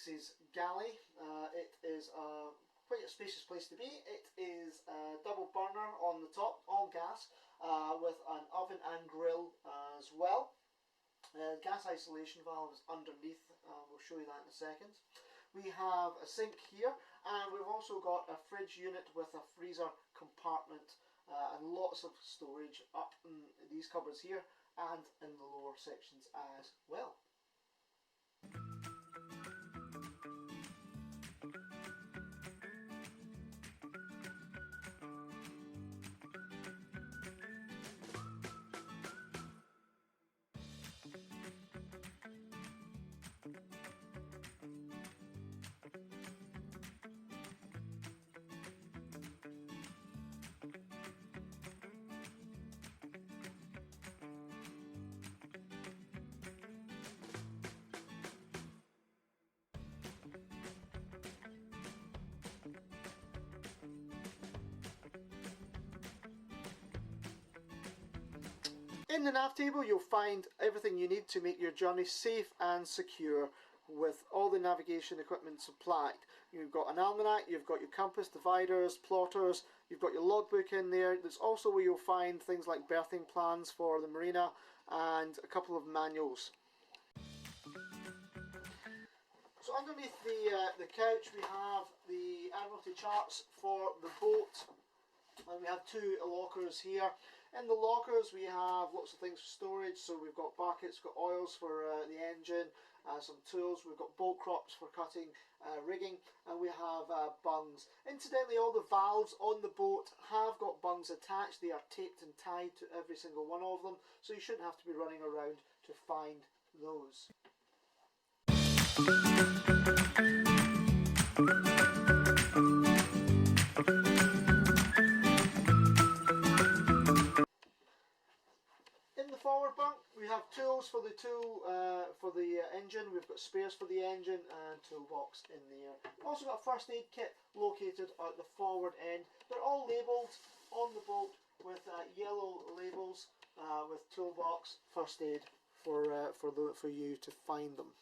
Dixie's Galley. It is quite a spacious place to be. It is a double burner on the top, all gas, with an oven and grill as well. Gas isolation valve is underneath, we'll show you that in a second. We have a sink here, and we've also got a fridge unit with a freezer compartment and lots of storage up in these cupboards here and in the lower sections as well. In the nav table you'll find everything you need to make your journey safe and secure, with all the navigation equipment supplied. You've got an almanac, you've got your compass, dividers, plotters, you've got your logbook in there. There's also where you'll find things like berthing plans for the marina and a couple of manuals. So underneath the couch we have the Admiralty charts for the boat, and we have two lockers here. In the lockers we have lots of things for storage, so we've got buckets, we've got oils for the engine, some tools, we've got bolt crops for cutting rigging, and we have bungs. Incidentally, all the valves on the boat have got bungs attached. They are taped and tied to every single one of them, so you shouldn't have to be running around to find those. In the forward bunk we have tools for the engine. We've got spares for the engine and toolbox in there. We've also got a first aid kit located at the forward end. They're all labelled on the boat with yellow labels with toolbox, first aid for you to find them.